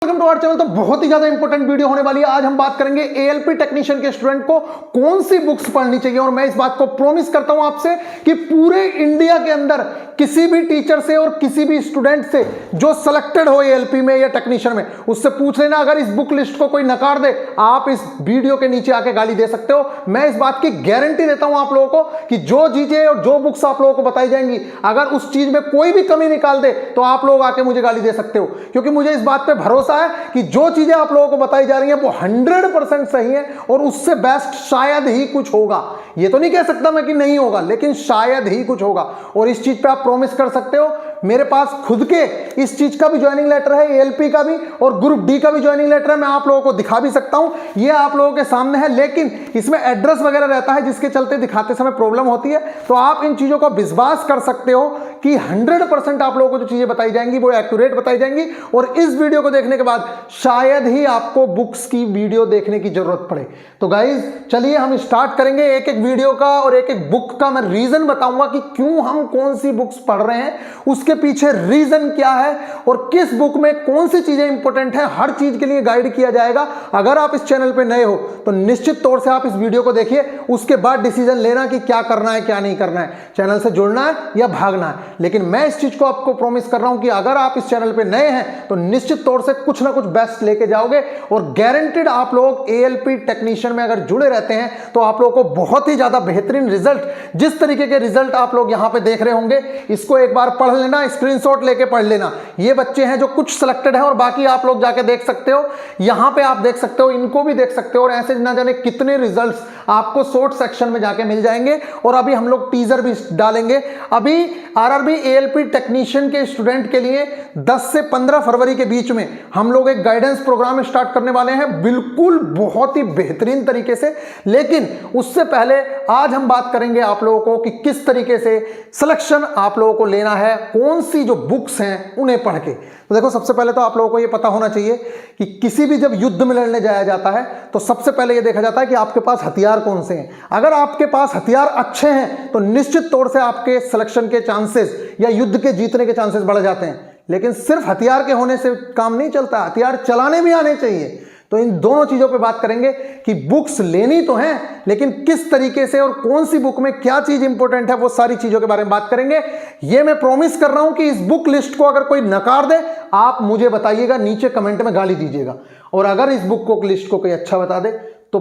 Welcome to our channel. तो बहुत ही ज्यादा इंपॉर्टेंट वीडियो होने वाली है। आज हम बात करेंगे एएलपी टेक्नीशियन के स्टूडेंट को कौन सी बुक्स पढ़नी चाहिए। और मैं इस बात को प्रॉमिस करता हूं आपसे कि पूरे इंडिया के अंदर किसी भी टीचर से और किसी भी स्टूडेंट से जो सिलेक्टेड हो एएलपी में या टेक्नीशियन में, उससे पूछ लेना। अगर इस बुक लिस्ट को कोई नकार दे, आप इस वीडियो के नीचे आके गाली दे सकते हो। मैं इस बात की गारंटी देता हूं आप लोगों को कि जो चीजें और जो बुक्स आप लोगों को बताई जाएंगी, अगर उस चीज में कोई भी कमी निकाल दे तो आप लोग आके मुझे गाली दे सकते हो। क्योंकि मुझे इस बात पे भरोसा है कि जो चीजें आप लोगों को बताई जा रही हैं वो 100% सही है और उससे बेस्ट शायद ही कुछ होगा। ये तो नहीं कह सकता मैं कि नहीं होगा, लेकिन शायद ही कुछ होगा। और इस चीज पे आप प्रॉमिस कर सकते हो। मेरे पास खुद के इस चीज का भी ज्वाइनिंग लेटर है, एएलपी का भी और ग्रुप डी का भी ज्वाइनिंग लेटर है। मैं आप लोगों को दिखा भी सकता हूं, ये आप लोगों के सामने है, लेकिन इसमें एड्रेस वगैरह रहता है जिसके चलते दिखाते समय प्रॉब्लम होती है। तो आप इन चीजों का विश्वास कर सकते हो कि 100% आप लोगों को जो चीजें बताई जाएंगी वो एक्यूरेट बताई जाएंगी। और इस वीडियो को देखने के बाद शायद ही आपको बुक्स की वीडियो देखने की जरूरत पड़े। तो गाइज चलिए हम स्टार्ट करेंगे एक एक वीडियो का और एक एक बुक का मैं रीजन बताऊंगा कि क्यों हम कौन सी बुक्स पढ़ रहे हैं, उसके पीछे रीजन क्या है और किस बुक में कौन सी चीजें इंपॉर्टेंट है। हर चीज के लिए गाइड किया जाएगा। अगर आप इस चैनल पे नए हो तो निश्चित तौर से आप इस वीडियो को देखिए, उसके बाद डिसीजन लेना कि क्या करना है क्या नहीं करना है, चैनल से जुड़ना है या भागना है। लेकिन मैं इस चीज को आपको प्रॉमिस कर रहा हूं कि अगर आप इस चैनल पे नए हैं तो निश्चित तौर से कुछ ना कुछ बेस्ट लेके जाओगे। और गारंटेड आप लोग एएलपी टेक्नीशियन में अगर जुड़े रहते हैं तो आप लोगों को बहुत ही ज्यादा बेहतरीन रिजल्ट, जिस तरीके के रिजल्ट आप लोग यहां पे देख रहे होंगे, इसको एक बार पढ़ लेना, स्क्रीनशॉट लेके पढ़ लेना। ये बच्चे हैं जो कुछ सिलेक्टेड है और बाकी आप लोग जाके देख सकते हो। यहां पे आप देख सकते हो, इनको भी देख सकते हो। और ऐसे ना जाने कितने रिजल्ट्स आपको शॉर्ट सेक्शन में जाके मिल जाएंगे। और अभी हम लोग टीजर भी डालेंगे। अभी आरआरबी एएलपी टेक्नीशियन के स्टूडेंट के लिए 10 से 15 फरवरी के बीच में हम लोग एक गाइडेंस प्रोग्राम स्टार्ट करने वाले हैं, बिल्कुल बहुत ही बेहतरीन तरीके से। लेकिन उससे पहले आज हम बात करेंगे आप लोगों को कि किस तरीके से सिलेक्शन आप लोगों को लेना है, कौन सी जो बुक्स हैं उन्हें पढ़ के। तो देखो, सबसे पहले तो आप लोगों को यह पता होना चाहिए कि किसी भी जब युद्ध में लड़ने जाया जाता है तो सबसे पहले यह देखा जाता है कि आपके पास हथियार कौन से हैं। अगर आपके पास हथियार अच्छे हैं तो निश्चित तौर से आपके सिलेक्शन के चांसेस या युद्ध के जीतने के चांसेस बढ़ जाते हैं। लेकिन सिर्फ हथियार के होने से काम नहीं चलता, हथियार चलाने भी आने चाहिए। तो इन दोनों चीजों पे बात करेंगे कि बुक्स लेनी तो है, लेकिन किस तरीके से और कौन सी बुक में क्या चीज इंपॉर्टेंट है, वो सारी चीजों के बारे में बात करेंगे। ये मैं प्रॉमिस कर रहा हूं कि इस बुक लिस्ट को अगर कोई नकार दे, आप मुझे बताइएगा, नीचे कमेंट में गाली दीजिएगा। और अगर इस बुक को लिस्ट को कोई अच्छा बता दे तो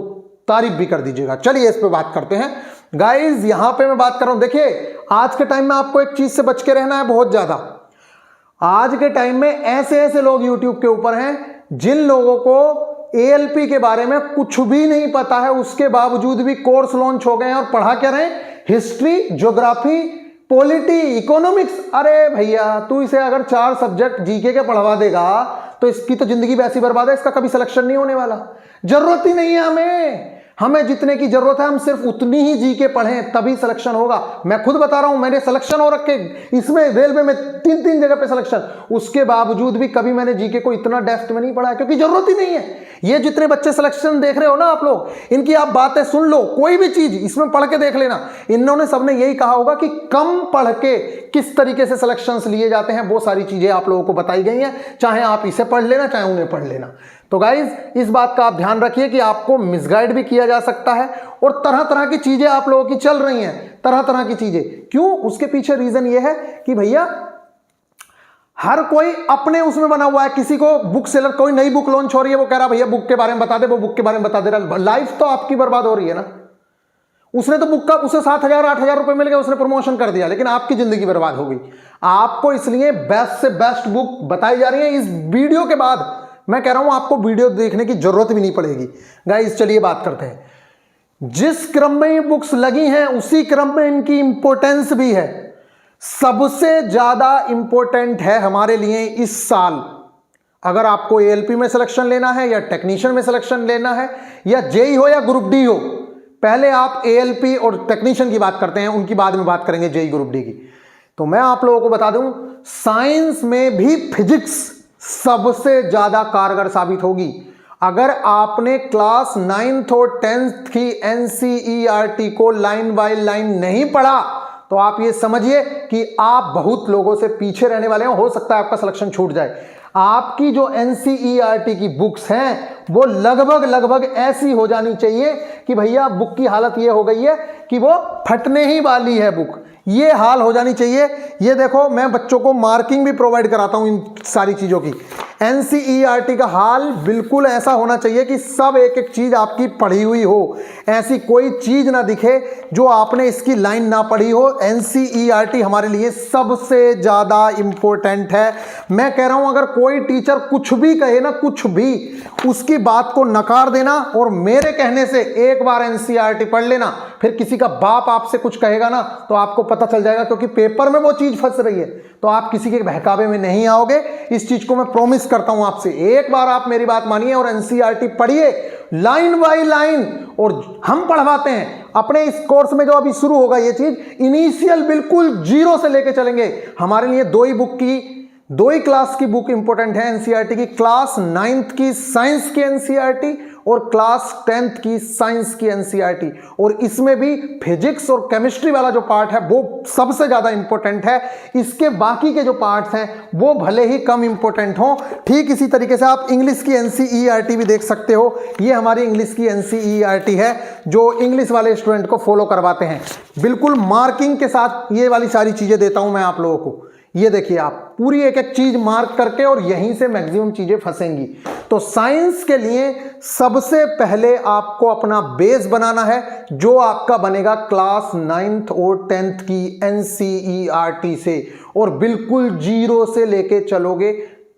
तारीफ भी कर दीजिएगा। चलिए इस पे बात करते हैं। गाइज यहां पे मैं बात कर रहा हूं, देखिए आज के टाइम में आपको एक चीज से बच के रहना है बहुत ज्यादा। आज के टाइम में ऐसे ऐसे लोग यूट्यूब के ऊपर हैं जिन लोगों को एएलपी के बारे में कुछ भी नहीं पता है, उसके बावजूद भी कोर्स लॉन्च हो गए हैं और पढ़ा क्या रहे हैं, हिस्ट्री, ज्योग्राफी, पॉलिटी, इकोनॉमिक्स। अरे भैया, तू इसे अगर 4 सब्जेक्ट जीके के पढ़वा देगा तो इसकी तो जिंदगी वैसी बर्बाद है, इसका कभी सिलेक्शन नहीं होने वाला। जरूरत ही नहीं है हमें जितने की जरूरत है हम सिर्फ उतनी ही जीके पढ़ें, तभी सिलेक्शन होगा। मैं खुद बता रहा हूं, मैंने सिलेक्शन हो रखे इसमें, रेलवे में 3 जगह पे सिलेक्शन, उसके बावजूद भी कभी मैंने जीके को इतना डेप्थ में नहीं पढ़ा है, क्योंकि जरूरत ही नहीं है। ये जितने बच्चे सिलेक्शन देख रहे हो ना आप लोग, इनकी आप बातें सुन लो, कोई भी चीज इसमें पढ़ के देख लेना। इन्होंने सबने यही कहा होगा कि कम पढ़ के किस तरीके से सिलेक्शंस लिए जाते हैं, वो सारी चीजें आप लोगों को बताई गई हैं। चाहे आप इसे पढ़ लेना, चाहे उन्हें पढ़ लेना। तो गाइज इस बात का आप ध्यान रखिए कि आपको मिसगाइड भी किया जा सकता है और तरह तरह की चीजें आप लोगों की चल रही हैं, तरह तरह की चीजें। क्यों? उसके पीछे रीजन ये है कि भैया हर कोई अपने उसमें बना हुआ है। किसी को बुक सेलर, कोई नई बुक लॉन्च हो रही है, वो कह रहा भैया बुक के बारे में बता दे, वो बुक के बारे में बता दे रहा। लाइफ तो आपकी बर्बाद हो रही है ना। उसने तो बुक का उसे 7,000-8,000 रुपए मिल गए, उसने प्रमोशन कर दिया, लेकिन आपकी जिंदगी बर्बाद हो गई। आपको इसलिए बेस्ट से बेस्ट बुक बताई जा रही है। इस वीडियो के बाद मैं कह रहा हूं आपको वीडियो देखने की जरूरत भी नहीं पड़ेगी। गाइस चलिए बात करते हैं। जिस क्रम में ये बुक्स लगी हैं उसी क्रम में इनकी इंपॉर्टेंस भी है। सबसे ज्यादा इंपॉर्टेंट है हमारे लिए इस साल, अगर आपको एएलपी में सिलेक्शन लेना है या टेक्नीशियन में सिलेक्शन लेना है या जेई हो या ग्रुप डी हो। पहले आप एएलपी और टेक्नीशियन की बात करते हैं, उनकी बाद में बात करेंगे जेई ग्रुप डी की। तो मैं आप लोगों को बता दूं, साइंस में भी फिजिक्स सबसे ज्यादा कारगर साबित होगी। अगर आपने क्लास 9th और 10th की एनसीईआरटी को लाइन बाय लाइन नहीं पढ़ा तो आप ये समझिए कि आप बहुत लोगों से पीछे रहने वाले हैं। हो सकता है आपका सिलेक्शन छूट जाए। आपकी जो एनसीईआरटी की बुक्स हैं वो लगभग ऐसी हो जानी चाहिए कि भैया बुक की हालत ये हो गई है कि वो फटने ही वाली है बुक, ये हाल हो जानी चाहिए। ये देखो, मैं बच्चों को मार्किंग भी प्रोवाइड कराता हूं इन सारी चीज़ों की। एनसीईआरटी का हाल बिल्कुल ऐसा होना चाहिए कि सब एक एक चीज़ आपकी पढ़ी हुई हो, ऐसी कोई चीज़ ना दिखे जो आपने इसकी लाइन ना पढ़ी हो। एनसीईआरटी हमारे लिए सबसे ज़्यादा इम्पोर्टेंट है। मैं कह रहा हूं, अगर कोई टीचर कुछ भी कहे ना, कुछ भी, उसकी बात को नकार देना और मेरे कहने से एक बार एनसीईआरटी पढ़ लेना, फिर किसी का बाप आपसे कुछ कहेगा ना तो आपको पता चल जाएगा, क्योंकि पेपर में वो चीज़ फंस रही है, तो आप किसी के बहकावे में नहीं आओगे। इस चीज़ को मैं प्रॉमिस करता हूं आपसे। एक बार आप मेरी बात मानिए और एनसीईआरटी पढ़िए लाइन बाय लाइन, और हम पढ़वाते हैं अपने इस कोर्स में जो अभी शुरू होगा ये चीज, इनिशियल बिल्कुल जीरो से लेके चलेंगे। हमारे लिए दो ही क्लास की बुक इंपॉर्टेंट है एनसीईआरटी की, क्लास 9th की साइंस की एनसीईआरटी और क्लास 10th की साइंस की एनसीईआरटी, और इसमें भी फिजिक्स और केमिस्ट्री वाला जो पार्ट है वो सबसे ज्यादा इंपॉर्टेंट है। इसके बाकी के जो पार्ट्स हैं वो भले ही कम इंपॉर्टेंट हों। ठीक इसी तरीके से आप इंग्लिश की एनसीईआरटी भी देख सकते हो। ये हमारी इंग्लिश की एनसीईआरटी है जो इंग्लिश वाले स्टूडेंट को फॉलो करवाते हैं, बिल्कुल मार्किंग के साथ ये वाली सारी चीजें देता हूं मैं आप लोगों को। ये देखिए, आप पूरी एक एक चीज मार्क करके, और यहीं से मैक्सिमम चीजें फंसेंगी। तो साइंस के लिए सबसे पहले आपको अपना बेस बनाना है, जो आपका बनेगा क्लास 9th और 10th की एनसीईआरटी से, और बिल्कुल जीरो से लेके चलोगे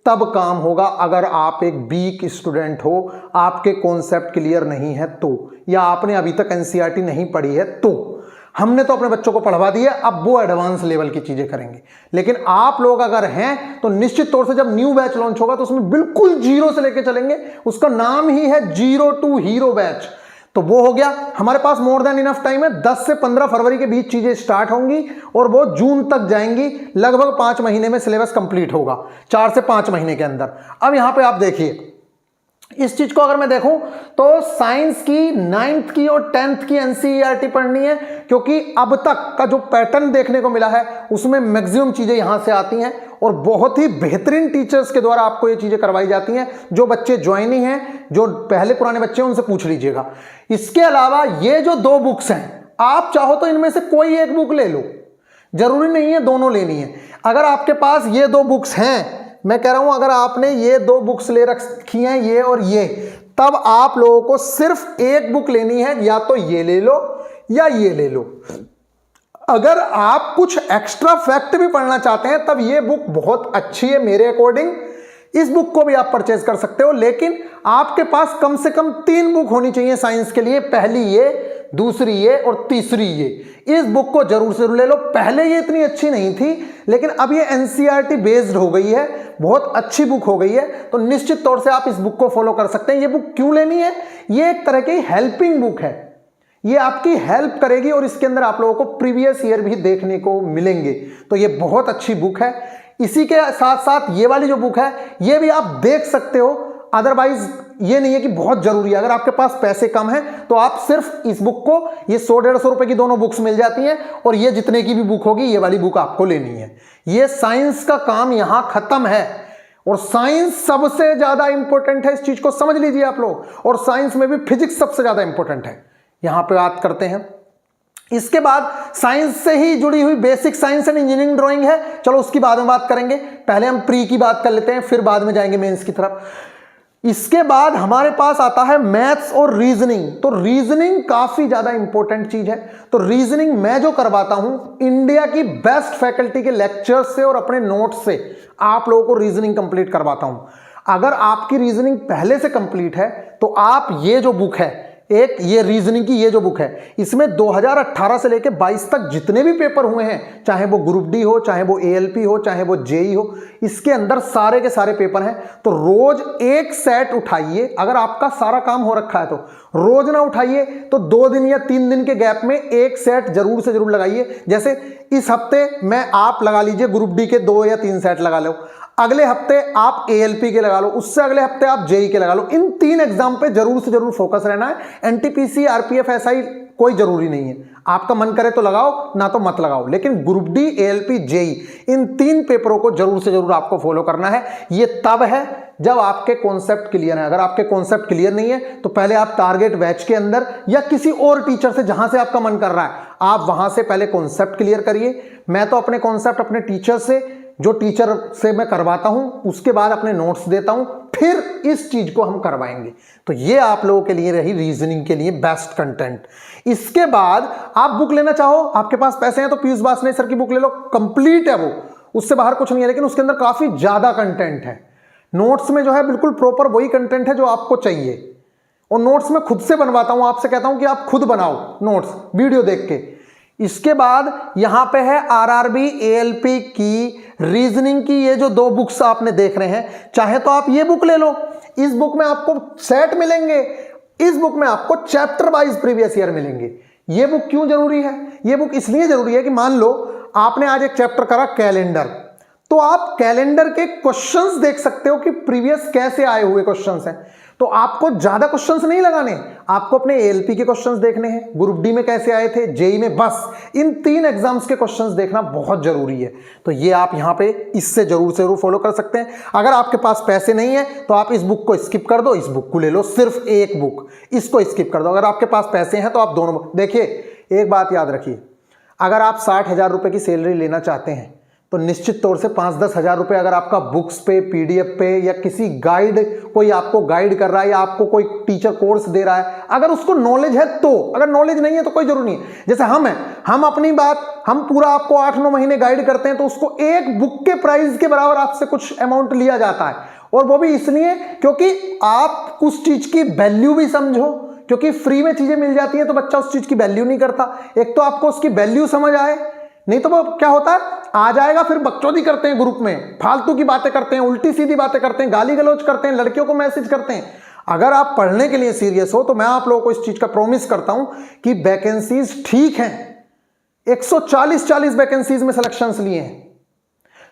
तब काम होगा। अगर आप एक वीक स्टूडेंट हो, आपके कॉन्सेप्ट क्लियर नहीं है तो, या आपने अभी तक एनसीईआरटी नहीं पढ़ी है तो। हमने तो अपने बच्चों को पढ़वा दिया, अब वो एडवांस लेवल की चीजें करेंगे। लेकिन आप लोग अगर हैं तो निश्चित तौर से जब न्यू बैच लॉन्च होगा तो उसमें बिल्कुल जीरो से लेके चलेंगे। उसका नाम ही है जीरो टू हीरो बैच। तो वो हो गया, हमारे पास मोर देन इनफ टाइम है। 10 से 15 फरवरी के बीच चीजें स्टार्ट होंगी और वो जून तक जाएंगी। लगभग 5 महीने में सिलेबस कंप्लीट होगा, 4 से 5 महीने के अंदर। अब यहां पे आप देखिए, इस चीज को अगर मैं देखूं तो साइंस की 9th की और 10th की एनसीईआरटी पढ़नी है, क्योंकि अब तक का जो पैटर्न देखने को मिला है उसमें मैक्सिमम चीजें यहां से आती हैं, और बहुत ही बेहतरीन टीचर्स के द्वारा आपको ये चीजें करवाई जाती हैं। जो बच्चे ज्वाइनिंग हैं, जो पहले पुराने बच्चे हैं, उनसे पूछ लीजिएगा। इसके अलावा ये जो 2 बुक्स हैं, आप चाहो तो इनमें से कोई एक बुक ले लो, जरूरी नहीं है दोनों लेनी है। अगर आपके पास ये 2 बुक्स हैं, मैं कह रहा हूं अगर आपने ये 2 बुक्स ले रखी हैं, ये और ये, तब आप लोगों को सिर्फ एक बुक लेनी है, या तो ये ले लो या ये ले लो। अगर आप कुछ एक्स्ट्रा फैक्ट भी पढ़ना चाहते हैं तब ये बुक बहुत अच्छी है मेरे अकॉर्डिंग, इस बुक को भी आप परचेज कर सकते हो। लेकिन आपके पास कम से कम 3 बुक होनी चाहिए साइंस के लिए, पहली ये, दूसरी ये और तीसरी ये। इस बुक को जरूर से ले लो। पहले ये इतनी अच्छी नहीं थी, लेकिन अब ये एनसीईआरटी बेस्ड हो गई है, बहुत अच्छी बुक हो गई है, तो निश्चित तौर से आप इस बुक को फॉलो कर सकते हैं। ये बुक क्यों लेनी है? ये एक तरह की हेल्पिंग बुक है, ये आपकी हेल्प करेगी, और इसके अंदर आप लोगों को प्रीवियस ईयर भी देखने को मिलेंगे, तो ये बहुत अच्छी बुक है। इसी के साथ साथ ये वाली जो बुक है ये भी आप देख सकते हो, अदरवाइज ये नहीं है कि बहुत जरूरी है। अगर आपके पास पैसे कम हैं तो आप सिर्फ इस बुक को, ये 100-150 रुपए की दोनों बुक्स मिल जाती हैं, और ये जितने की भी बुक होगी ये वाली बुक आपको लेनी है। ये साइंस का काम यहां खत्म है, और साइंस सबसे ज्यादा इंपॉर्टेंट है, इस चीज को समझ लीजिए आप लोग। और साइंस में भी फिजिक्स सबसे ज्यादा इंपॉर्टेंट है, यहां पे बात करते हैं। इसके बाद साइंस से ही जुड़ी हुई basic science and engineering drawing है, चलो उसकी बाद में बात करेंगे। पहले हम प्री की बात कर लेते हैं, फिर बाद में जाएंगे मेंस की तरफ। इसके बाद हमारे पास आता है मैथ्स और रीजनिंग। तो रीजनिंग काफी ज्यादा इंपॉर्टेंट चीज है। तो रीजनिंग मैं जो करवाता हूं इंडिया की बेस्ट फैकल्टी के लेक्चर्स से और अपने नोट्स से आप लोगों को रीजनिंग कंप्लीट करवाता हूं। अगर आपकी रीजनिंग पहले से कंप्लीट है तो आप ये जो बुक है, एक ये रीजनिंग की ये जो बुक है, इसमें 2018 से लेकर 22 तक जितने भी पेपर हुए हैं, चाहे वो ग्रुप डी हो, चाहे वो एएलपी हो, चाहे वो जेई हो, इसके अंदर सारे के सारे पेपर हैं। तो रोज एक सेट उठाइए। अगर आपका सारा काम हो रखा है तो रोज ना उठाइए, तो 2 दिन या 3 दिन के गैप में एक सेट जरूर से जरूर लगाइए। जैसे इस हफ्ते में आप लगा लीजिए ग्रुप डी के 2 या 3 सेट लगा लो, अगले हफ्ते आप एएलपी के लगा लो, उससे अगले हफ्ते आप जेई के लगा लो। इन 3 एग्जाम पे जरूर से जरूर फोकस रहना है। एनटीपीसी, आरपीएफ, एसआई कोई जरूरी नहीं है, आपका मन करे तो लगाओ, ना तो मत लगाओ, लेकिन ग्रुप डी, एएलपी, जेई इन 3 पेपरों को जरूर से जरूर आपको फॉलो करना है। ये तब है जब आपके कॉन्सेप्ट क्लियर है। अगर आपके कॉन्सेप्ट क्लियर नहीं है तो पहले आप टारगेट बैच के अंदर या किसी और टीचर से, जहां से आपका मन कर रहा है, आप वहां से पहले कॉन्सेप्ट क्लियर करिए। मैं तो अपने कॉन्सेप्ट अपने टीचर से, जो टीचर से मैं करवाता हूं, उसके बाद अपने नोट्स देता हूं, फिर इस चीज को हम करवाएंगे। तो ये आप लोगों के लिए रही रीजनिंग के लिए बेस्ट कंटेंट। इसके बाद आप बुक लेना चाहो, आपके पास पैसे हैं तो पीयूष वासने सर की बुक ले लो, कंप्लीट है वो, उससे बाहर कुछ नहीं है, लेकिन उसके अंदर काफी ज्यादा कंटेंट है। नोट्स में जो है बिल्कुल प्रॉपर वही कंटेंट है जो आपको चाहिए, और नोट्स में खुद से बनवाता हूं, आपसे कहता हूं कि आप खुद बनाओ नोट्स वीडियो देख के। इसके बाद यहां पे है आरआरबी, एएलपी की रीजनिंग की ये जो 2 बुक्स आपने देख रहे हैं, चाहे तो आप ये बुक ले लो, इस बुक में आपको सेट मिलेंगे, इस बुक में आपको चैप्टर वाइज प्रीवियस ईयर मिलेंगे। ये बुक क्यों जरूरी है? ये बुक इसलिए जरूरी है कि मान लो आपने आज एक चैप्टर करा कैलेंडर, तो आप कैलेंडर के क्वेश्चंस देख सकते हो कि प्रीवियस कैसे आए हुए क्वेश्चंस हैं। तो आपको ज्यादा क्वेश्चंस नहीं लगाने, आपको अपने एएलपी के क्वेश्चंस देखने हैं, ग्रुप डी में कैसे आए थे, जेई में, बस इन 3 एग्जाम्स के क्वेश्चंस देखना बहुत जरूरी है। तो ये आप यहां पे इससे जरूर से जरूर फॉलो कर सकते हैं। अगर आपके पास पैसे नहीं है तो आप इस बुक को स्किप कर दो, इस बुक को ले लो, सिर्फ एक बुक, इसको स्किप कर दो। अगर आपके पास पैसे हैं तो आप दोनों बुक देखिए। एक बात याद रखिए, अगर आप 60,000 रुपए की सैलरी लेना चाहते हैं तो निश्चित तौर से 5-10 हजार रुपए अगर आपका बुक्स पे, पीडीएफ पे, या किसी गाइड, कोई आपको गाइड कर रहा है या आपको कोई टीचर कोर्स दे रहा है, अगर उसको नॉलेज है तो, अगर नॉलेज नहीं है तो कोई जरूरी नहीं है। जैसे हम हैं, हम अपनी बात, हम पूरा आपको 8-9 महीने गाइड करते हैं, तो उसको एक बुक के प्राइस के बराबर आपसे कुछ अमाउंट लिया जाता है, और वो भी इसलिए क्योंकि आप उस चीज की वैल्यू भी समझो, क्योंकि फ्री में चीजें मिल जाती है तो बच्चा उस चीज की वैल्यू नहीं करता। एक तो आपको उसकी वैल्यू समझ आए, नहीं तो वो क्या होता है, आ जाएगा फिर बकचोदी करते हैं ग्रुप में, फालतू की बातें करते हैं, उल्टी सीधी बातें करते हैं, गाली गलौज करते हैं, लड़कियों को मैसेज करते हैं। अगर आप पढ़ने के लिए सीरियस हो तो मैं आप लोगों को इस चीज का प्रॉमिस करता हूं कि वैकेंसीज ठीक हैं, 140 वैकेंसीज में सिलेक्शंस लिए हैं,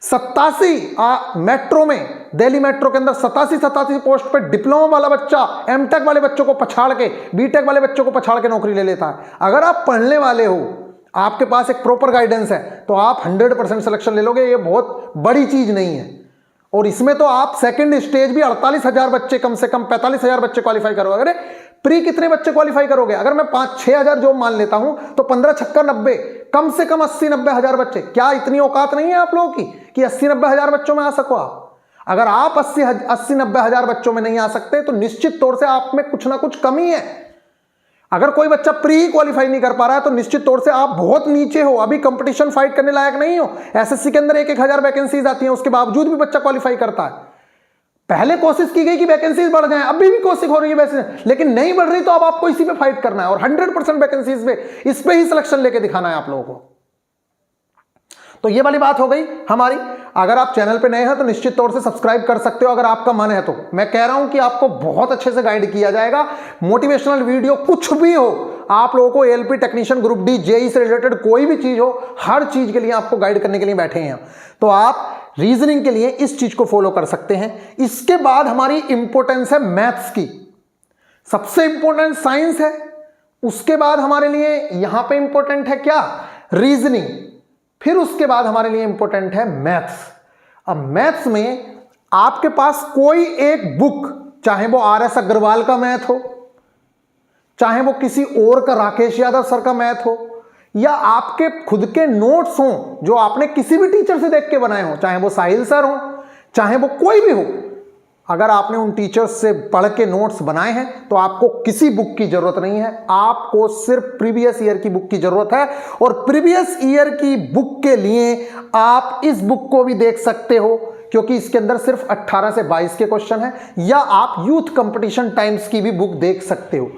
87 मेट्रो में, दिल्ली मेट्रो के अंदर 87 पोस्ट पे डिप्लोमा वाला बच्चा एमटेक वाले बच्चों को पछाड़ के, बीटेक वाले बच्चों को पछाड़ के नौकरी ले लेता है। अगर आप पढ़ने वाले हो, आपके पास एक प्रॉपर गाइडेंस है, तो आप 100% सिलेक्शन ले लोगे। ये बहुत बड़ी चीज नहीं है। और इसमें तो आप सेकंड स्टेज भी 48,000 बच्चे, कम से कम 45,000 बच्चे क्वालिफाई करोगे। अरे प्री कितने बच्चे क्वालिफाई करोगे? अगर मैं 5-6 हजार जॉब मान लेता हूं तो 15 छक्का 90, कम से कम 80-90 हजार बच्चे। क्या इतनी औकात नहीं है आप लोगों की कि 80-90 हजार बच्चों में आ सको आप? अगर आप 80-90 हजार बच्चों में नहीं आ सकते तो निश्चित तौर से आप में कुछ ना कुछ कमी है। अगर कोई बच्चा प्री क्वालिफाई नहीं कर पा रहा है तो निश्चित तौर से आप बहुत नीचे हो, अभी कंपटीशन फाइट करने लायक नहीं हो। एसएससी के अंदर 1-1 हजार वैकेंसीज आती हैं, उसके बावजूद भी बच्चा क्वालिफाई करता है। पहले कोशिश की गई कि वैकेंसीज बढ़ जाएं, अभी भी कोशिश हो रही है वैसे, लेकिन नहीं बढ़ रही, तो अब आपको इसी पे फाइट करना है और 100% वैकेंसीज पे, इस पे ही सिलेक्शन लेके दिखाना है आप लोगों को। तो ये वाली बात हो गई हमारी। अगर आप चैनल पे नए हैं तो निश्चित तौर से सब्सक्राइब कर सकते हो, अगर आपका मन है तो। मैं कह रहा हूं कि आपको बहुत अच्छे से गाइड किया जाएगा। मोटिवेशनल वीडियो कुछ भी हो, आप लोगों को ALP technician, group D, JE से रिलेटेड कोई भी चीज हो, हर चीज के लिए आपको गाइड करने के लिए बैठे हैं। तो आप रीजनिंग के लिए इस चीज को फॉलो कर सकते हैं। इसके बाद हमारी इंपॉर्टेंस है मैथ्स की। सबसे इंपॉर्टेंट साइंस है, उसके बाद हमारे लिए यहां पे इंपॉर्टेंट है क्या? रीजनिंग। फिर उसके बाद हमारे लिए इंपॉर्टेंट है मैथ्स। अब मैथ्स में आपके पास कोई एक बुक, चाहे वो आरएस अग्रवाल का मैथ हो, चाहे वो किसी और का राकेश यादव सर का मैथ हो, या आपके खुद के नोट्स हो जो आपने किसी भी टीचर से देख के बनाए हो, चाहे वो साहिल सर हो, चाहे वो कोई भी हो, अगर आपने उन टीचर्स से पढ़ के नोट्स बनाए हैं तो आपको किसी बुक की जरूरत नहीं है, आपको सिर्फ प्रीवियस ईयर की बुक की जरूरत है। और प्रीवियस ईयर की बुक के लिए आप इस बुक को भी देख सकते हो, क्योंकि इसके अंदर सिर्फ 18 से 22 के क्वेश्चन हैं, या आप यूथ कंपटीशन टाइम्स की भी बुक देख सकते हो।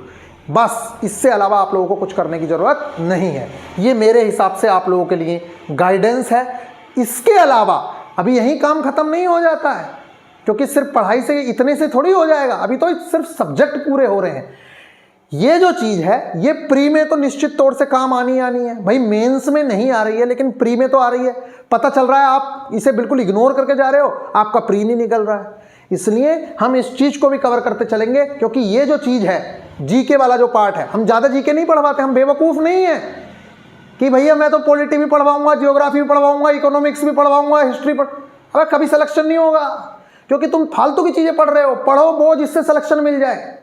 बस इससे अलावा आप लोगों को कुछ करने की जरूरत नहीं है। ये मेरे हिसाब से आप लोगों के लिए गाइडेंस है। इसके अलावा अभी यही काम खत्म नहीं हो जाता है, क्योंकि सिर्फ पढ़ाई से इतने से थोड़ी हो जाएगा। अभी तो सिर्फ सब्जेक्ट पूरे हो रहे हैं। ये जो चीज है ये प्री में तो निश्चित तौर से काम आनी है भाई। मेंस में नहीं आ रही है लेकिन प्री में तो आ रही है। पता चल रहा है, आप इसे बिल्कुल इग्नोर करके जा रहे हो, आपका प्री नहीं निकल रहा है। इसलिए हम इस चीज को भी कवर करते चलेंगे, क्योंकि ये जो चीज है जीके वाला जो पार्ट है, हम ज्यादा जीके नहीं पढ़वाते, हम बेवकूफ नहीं है कि भैया मैं तो पॉलिटी भी पढ़वाऊंगा, जियोग्राफी भी पढ़वाऊंगा, इकोनॉमिक्स भी पढ़वाऊंगा, हिस्ट्री अबे कभी सिलेक्शन नहीं होगा, क्योंकि तुम फालतू की चीजें पढ़ रहे हो। पढ़ो वो जिससे सिलेक्शन मिल जाए।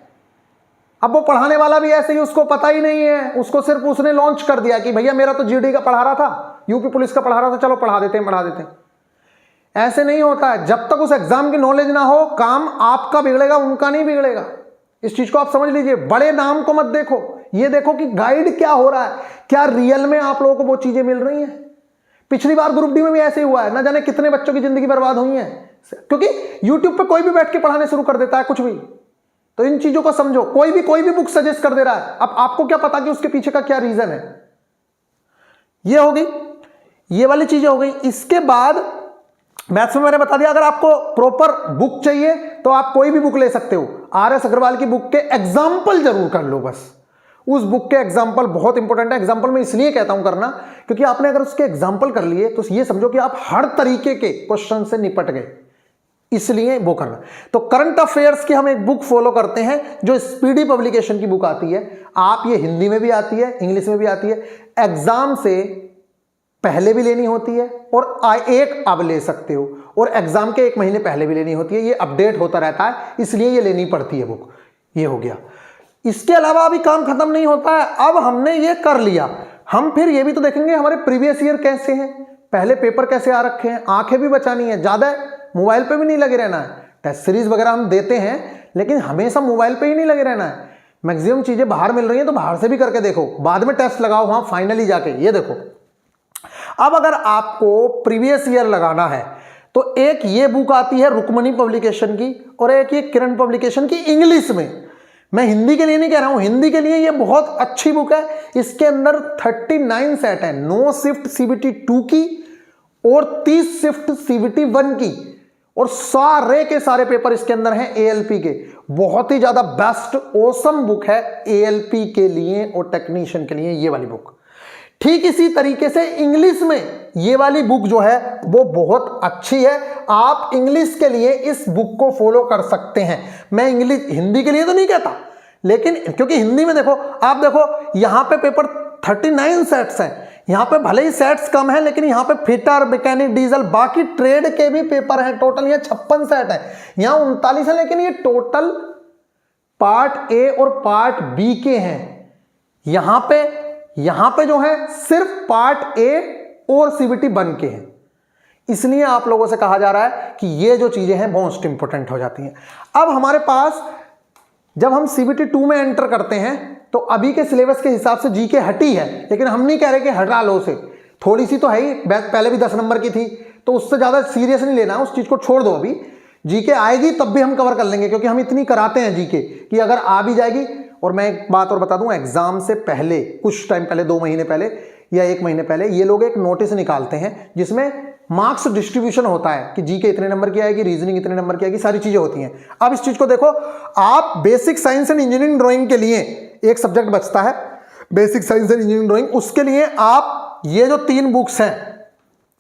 अब वो पढ़ाने वाला भी ऐसे ही, उसको पता ही नहीं है, उसको सिर्फ उसने लॉन्च कर दिया कि भैया मेरा तो जीडी का पढ़ा रहा था, यूपी पुलिस का पढ़ा रहा था, चलो पढ़ा देते हैं। ऐसे नहीं होता है। जब तक उस एग्जाम की नॉलेज ना हो, काम आपका बिगड़ेगा, उनका नहीं बिगड़ेगा। इस चीज को आप समझ लीजिए। बड़े नाम को मत देखो, ये देखो कि गाइड क्या हो रहा है, क्या रियल में आप लोगों को वो चीजें मिल रही हैं। पिछली बार ग्रुप डी में भी ऐसे ही हुआ है, ना जाने कितने बच्चों की जिंदगी बर्बाद हुई है, क्योंकि यूट्यूब पे कोई भी बैठ के पढ़ाने शुरू कर देता है कुछ भी। तो इन चीजों को समझो। कोई भी बुक सजेस्ट कर दे रहा है, अब आपको क्या पता कि उसके पीछे का क्या रीजन है। ये हो गई, ये वाली चीजें हो गई। इसके बाद मैथ्स में मैंने बता दिया, अगर आपको प्रॉपर बुक चाहिए तो आप कोई भी बुक ले सकते हो। RS अग्रवाल की बुक के एग्जाम्पल जरूर कर लो बस। उस बुक के एग्जाम्पल बहुत इंपॉर्टेंट है। एग्जाम्पल मैं इसलिए कहता हूं करना, क्योंकि आपने अगर उसके एग्जाम्पल कर लिए तो ये समझो कि आप हर तरीके के क्वेश्चन से निपट गए, इसलिए वो करना। तो करंट अफेयर्स की हम एक बुक फॉलो करते हैं जो स्पीडी पब्लिकेशन की बुक आती है। आप ये हिंदी में भी आती है, इंग्लिश में भी आती है। एग्जाम से पहले भी लेनी होती है और एक अब ले सकते हो, और एग्जाम के 1 महीने पहले भी लेनी होती है। ये अपडेट होता रहता है, इसलिए ये लेनी पड़ती है बुक। ये हो गया। इसके अलावा अभी काम खत्म नहीं होता है। अब हमने ये कर लिया, हम फिर ये भी तो देखेंगे हमारे प्रीवियस ईयर कैसे हैं, पहले पेपर कैसे आ रखे हैं। आंखें भी बचानी है, ज्यादा मोबाइल पे भी नहीं लगे रहना है। टेस्ट सीरीज वगैरह हम देते हैं, लेकिन हमेशा मोबाइल पे ही नहीं लगे रहना है। मैक्सिमम चीजें बाहर मिल रही हैं तो बाहर से भी करके देखो, बाद में टेस्ट लगाओ वहां फाइनली जाके। ये देखो, अब अगर आपको प्रीवियस ईयर लगाना है तो एक ये बुक आती है रुक्मणी पब्लिकेशन की, और एक ये किरण पब्लिकेशन की इंग्लिश में। मैं हिंदी के लिए नहीं कह रहा हूं, हिंदी के लिए ये बहुत अच्छी बुक है। इसके अंदर 39 सेट है, 9 शिफ्ट CBT 2 की और 30 शिफ्ट CBT 1 की, और सारे के सारे पेपर इसके अंदर हैं ALP के। बहुत ही ज्यादा बेस्ट ऑसम बुक है ALP के लिए और टेक्नीशियन के लिए ये वाली बुक। ठीक इसी तरीके से इंग्लिश में ये वाली बुक जो है वो बहुत अच्छी है। आप इंग्लिश के लिए इस बुक को फॉलो कर सकते हैं। मैं इंग्लिश हिंदी के लिए तो नहीं कहता, लेकिन क्योंकि हिंदी में देखो, आप देखो यहां पे पेपर 39 सेट्स हैं। यहां पे भले ही सेट्स कम है, लेकिन यहां पे फिटर, मैकेनिक, डीजल, बाकी ट्रेड के भी पेपर हैं। टोटल यहां 56 सेट है, यहां 39 है, लेकिन ये टोटल पार्ट A और पार्ट B के हैं। यहां पे जो है सिर्फ पार्ट A और CBT 1 के हैं। इसलिए आप लोगों से कहा जा रहा है कि ये जो चीजें हैं मोस्ट इंपोर्टेंट हो जाती हैं। अब हमारे पास जब हम CBT 2 में एंटर करते हैं तो अभी के सिलेबस के हिसाब से जीके हटी है, लेकिन हम नहीं कह रहे कि हटा लो से, थोड़ी सी तो है ही। पहले भी 10 नंबर की थी, तो उससे ज्यादा सीरियस नहीं लेना, उस चीज को छोड़ दो। अभी जीके आएगी तब भी हम कवर कर लेंगे, क्योंकि हम इतनी कराते हैं जीके कि अगर आ भी जाएगी। और मैं एक बात और बता दूं, एग्जाम से पहले कुछ टाइम पहले, 2 महीने पहले या 1 महीने पहले, ये लोग एक नोटिस निकालते हैं जिसमें मार्क्स डिस्ट्रीब्यूशन होता है कि जीके इतने नंबर की आएगी, रीजनिंग इतने नंबर की आएगी, सारी चीजें होती हैं। अब इस चीज को देखो, आप basic science and engineering drawing के लिए एक सब्जेक्ट बचता है, basic science and engineering drawing. उसके लिए आप ये जो 3 बुक्स हैं,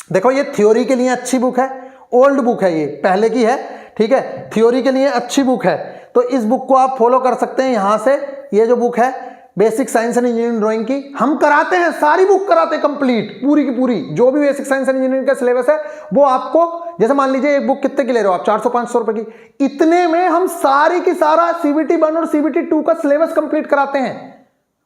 देखो ये थ्योरी के लिए अच्छी बुक है, ओल्ड बुक है, ये पहले की है, ठीक है। थ्योरी के लिए अच्छी बुक है, तो इस बुक को आप फॉलो कर सकते हैं। यहां से ये जो बुक है basic science and engineering drawing की, हम कराते हैं, सारी बुक कराते हैं कंप्लीट, पूरी की पूरी। जो भी बेसिक साइंस एंड इंजीनियरिंग का सिलेबस है वो आपको, जैसे मान लीजिए एक बुक कितने की ले रहे हो आप, 400-500 रुपए की, इतने में हम सारी की सारा CBT 1 और CBT 2 का सिलेबस कंप्लीट कराते हैं,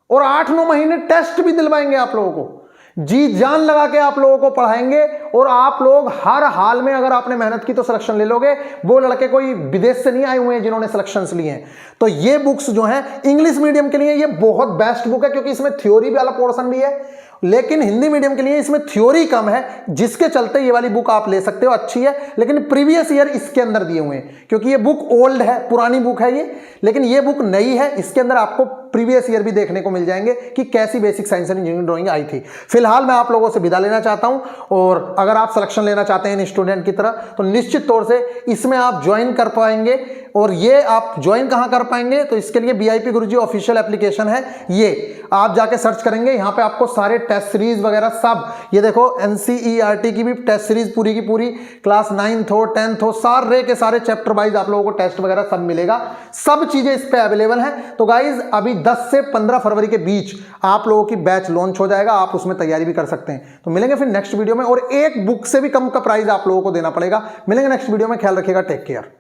और 8-9 महीने टेस्ट भी दिलवाएंगे आप लोगों को। जी जान लगा के आप लोगों को पढ़ाएंगे, और आप लोग हर हाल में अगर आपने मेहनत की तो सिलेक्शन ले लोगे। वो लड़के कोई विदेश से नहीं आए हुए हैं जिन्होंने सिलेक्शंस लिए हैं। तो ये बुक्स जो हैं इंग्लिश मीडियम के लिए ये बहुत बेस्ट बुक है, क्योंकि इसमें थ्योरी वाला पोर्शन भी है, लेकिन हिंदी मीडियम के लिए इसमें थ्योरी कम है, जिसके चलते ये वाली बुक आप ले सकते हो, अच्छी है। लेकिन प्रीवियस ईयर इसके अंदर दिए हुए हैं, क्योंकि ये बुक ओल्ड है, पुरानी बुक है ये, लेकिन ये बुक नई है। इसके अंदर आपको प्रीवियस ईयर भी देखने को मिल जाएंगे कि कैसी basic science and engineering drawing आई थी। फिलहाल मैं आप लोगों से विदा लेना चाहता हूं, और अगर आप सिलेक्शन लेना चाहते हैं इन स्टूडेंट की तरह, तो निश्चित तौर से इसमें आप ज्वाइन कर पाएंगे। और ये आप ज्वाइन कहां कर पाएंगे, तो इसके लिए बीआईपी गुरुजी ऑफिशियल एप्लीकेशन है, ये आप जाके सर्च करेंगे, यहां पे आपको सारे टेस्ट सीरीज वगैरह सब, ये देखो एनसीईआरटी की भी टेस्ट सीरीज पूरी की पूरी, क्लास 9th हो 10th हो, सारे के सारे चैप्टर वाइज आप लोगों को टेस्ट वगैरह सब मिलेगा, सब चीजें इस पे अवेलेबल हैं। तो गाइज अभी 10 से 15 फरवरी के बीच आप लोगों की बैच लॉन्च हो जाएगा, आप उसमें तैयारी भी कर सकते हैं। तो मिलेंगे फिर नेक्स्ट वीडियो में, और एक बुक से भी कम का प्राइस आप लोगों को देना पड़ेगा। मिलेंगे नेक्स्ट वीडियो में, ख्याल रखिएगा, टेक केयर।